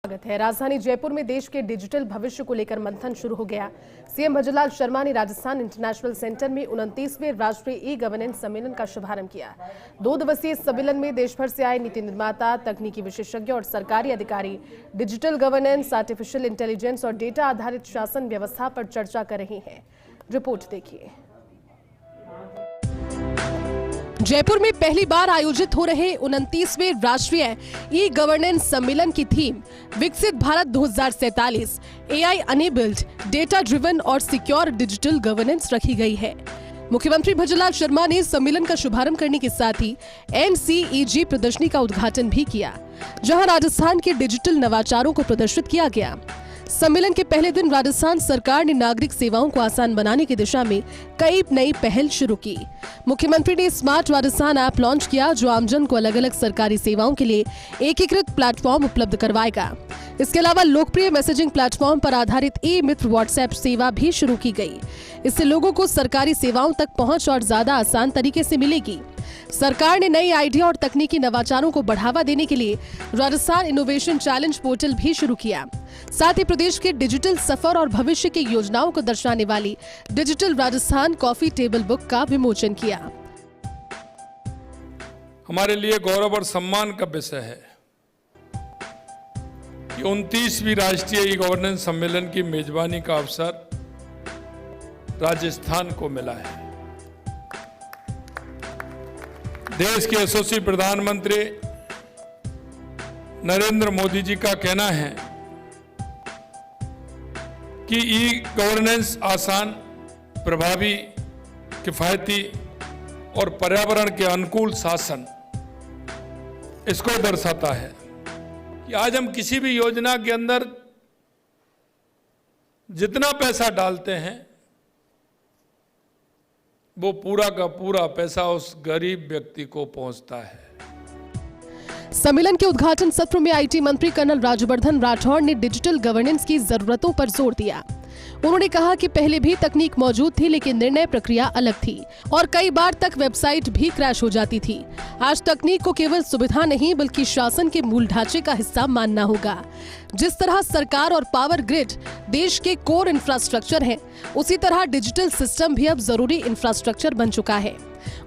स्वागत है। राजधानी जयपुर में देश के डिजिटल भविष्य को लेकर मंथन शुरू हो गया। सीएम भजनलाल शर्मा ने राजस्थान इंटरनेशनल सेंटर में 29वें राष्ट्रीय ई गवर्नेंस सम्मेलन का शुभारंभ किया। 2 दिवसीय सम्मेलन में देश भर से आए नीति निर्माता, तकनीकी विशेषज्ञ और सरकारी अधिकारी डिजिटल गवर्नेंस, आर्टिफिशियल इंटेलिजेंस और डेटा आधारित शासन व्यवस्था पर चर्चा कर रहे हैं। रिपोर्ट देखिए। जयपुर में पहली बार आयोजित हो रहे 29वें राष्ट्रीय ई गवर्नेंस सम्मेलन की थीम विकसित Bharat 2047 AI enabled, data driven और सिक्योर डिजिटल गवर्नेंस रखी गई है। मुख्यमंत्री भजनलाल शर्मा ने सम्मेलन का शुभारंभ करने के साथ ही NCEG प्रदर्शनी का उद्घाटन भी किया, जहां राजस्थान के डिजिटल नवाचारों को प्रदर्शित किया गया। सम्मेलन के पहले दिन राजस्थान सरकार ने नागरिक सेवाओं को आसान बनाने की दिशा में कई नई पहल शुरू की। मुख्यमंत्री ने स्मार्ट राजस्थान ऐप लॉन्च किया, जो आमजन को अलग अलग सरकारी सेवाओं के लिए एकीकृत प्लेटफॉर्म उपलब्ध करवाएगा। इसके अलावा लोकप्रिय मैसेजिंग प्लेटफॉर्म पर आधारित ई मित्र व्हाट्सएप सेवा भी शुरू की गई। इससे लोगों को सरकारी सेवाओं तक पहुंच और ज्यादा आसान तरीके से मिलेगी। सरकार ने नई आइडिया और तकनीकी नवाचारों को बढ़ावा देने के लिए राजस्थान इनोवेशन चैलेंज पोर्टल भी शुरू किया। साथ ही प्रदेश के डिजिटल सफर और भविष्य की योजनाओं को दर्शाने वाली digital Rajasthan coffee table book का विमोचन किया। हमारे लिए गौरव और सम्मान का विषय है कि 29वीं राष्ट्रीय ई गवर्नेंस सम्मेलन की मेजबानी का अवसर राजस्थान को मिला है। देश के यशस्वी प्रधानमंत्री नरेंद्र मोदी जी का कहना है कि ई गवर्नेंस आसान, प्रभावी, किफायती और पर्यावरण के अनुकूल शासन इसको दर्शाता है कि आज हम किसी भी योजना के अंदर जितना पैसा डालते हैं वो पूरा का पूरा पैसा उस गरीब व्यक्ति को पहुंचता है। सम्मेलन के उद्घाटन सत्र में आईटी मंत्री कर्नल राज्यवर्धन राठौड़ ने डिजिटल गवर्नेंस की जरूरतों पर जोर दिया। उन्होंने कहा कि पहले भी तकनीक मौजूद थी, लेकिन निर्णय प्रक्रिया अलग थी और कई बार तक वेबसाइट भी क्रैश हो जाती थी। आज तकनीक को केवल सुविधा नहीं बल्कि शासन के मूल ढांचे का हिस्सा मानना होगा। जिस तरह सरकार और पावर ग्रिड देश के कोर इंफ्रास्ट्रक्चर हैं, उसी तरह डिजिटल सिस्टम भी अब जरूरी इंफ्रास्ट्रक्चर बन चुका है।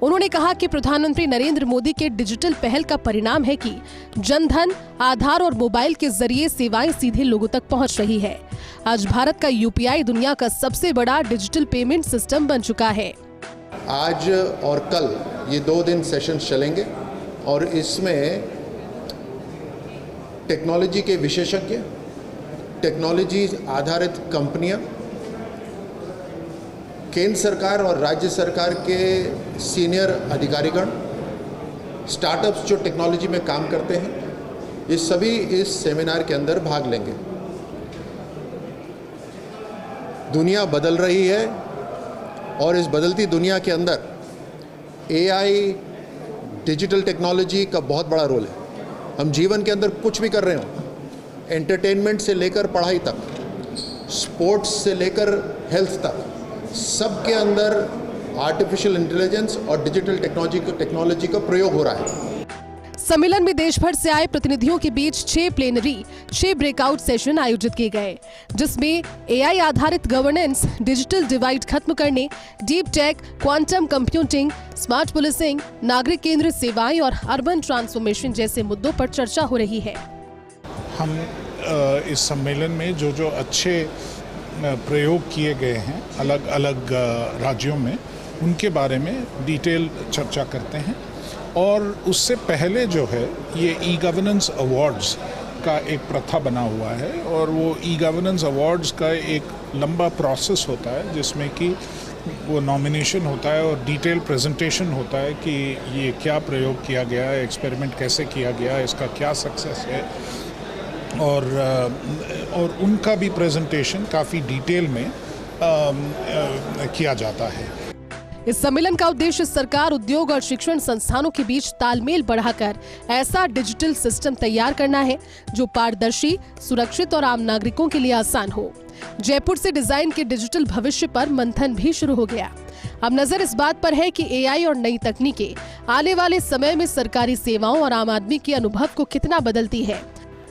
उन्होंने कहा कि प्रधानमंत्री नरेंद्र मोदी के डिजिटल पहल का परिणाम है कि जनधन, आधार और मोबाइल के जरिए सेवाएं सीधे लोगों तक पहुंच रही है। आज भारत का UPI दुनिया का सबसे बड़ा डिजिटल पेमेंट सिस्टम बन चुका है। आज और कल ये 2 दिन सेशन चलेंगे और इसमें टेक्नोलॉजी के विशेषज्ञ, टेक्नोलॉजी आधारित कंपनियां, केंद्र सरकार और राज्य सरकार के सीनियर अधिकारीगण, स्टार्टअप्स जो टेक्नोलॉजी में काम करते हैं, ये सभी इस सेमिनार के अंदर भाग लेंगे। दुनिया बदल रही है और इस बदलती दुनिया के अंदर AI, डिजिटल टेक्नोलॉजी का बहुत बड़ा रोल है। हम जीवन के अंदर कुछ भी कर रहे हो, एंटरटेनमेंट से लेकर पढ़ाई तक, स्पोर्ट्स से लेकर हेल्थ तक, सबके अंदर आर्टिफिशियल इंटेलिजेंस और डिजिटल टेक्नोलॉजी का प्रयोग हो रहा है। सम्मेलन में देश भर से आए प्रतिनिधियों के बीच 6 प्लेनरी, 6 ब्रेकआउट सेशन आयोजित किए गए, जिसमें AI आधारित गवर्नेंस, डिजिटल डिवाइड खत्म करने, deep tech, quantum computing, smart policing, नागरिक केंद्रित सेवाएं और अर्बन ट्रांसफॉर्मेशन जैसे मुद्दों पर चर्चा हो रही है। हम इस सम्मेलन में जो अच्छे प्रयोग किए गए हैं अलग अलग राज्यों में, उनके बारे में डिटेल चर्चा करते हैं। और उससे पहले जो है ये ई गवर्नेंस अवार्ड्स का एक प्रथा बना हुआ है और वो ई गवर्नेंस अवार्ड्स का एक लंबा प्रोसेस होता है, जिसमें कि वो नॉमिनेशन होता है और डिटेल प्रेजेंटेशन होता है कि ये क्या प्रयोग किया गया है, एक्सपेरिमेंट कैसे किया गया है, इसका क्या सक्सेस है, और उनका भी प्रेजेंटेशन काफ़ी डिटेल में किया जाता है। इस सम्मेलन का उद्देश्य सरकार, उद्योग और शिक्षण संस्थानों के बीच तालमेल बढ़ाकर ऐसा डिजिटल सिस्टम तैयार करना है जो पारदर्शी, सुरक्षित और आम नागरिकों के लिए आसान हो। जयपुर से डिजाइन के डिजिटल भविष्य पर मंथन भी शुरू हो गया। अब नजर इस बात पर है कि AI और नई तकनीकें आने वाले समय में सरकारी सेवाओं और आम आदमी के अनुभव को कितना बदलती है।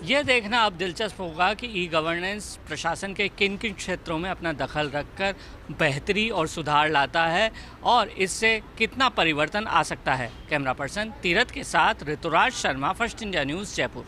ये देखना अब दिलचस्प होगा कि ई गवर्नेंस प्रशासन के किन किन क्षेत्रों में अपना दखल रखकर बेहतरी और सुधार लाता है और इससे कितना परिवर्तन आ सकता है। कैमरा पर्सन तीरथ के साथ Rituraj Sharma, First India News, Jaipur.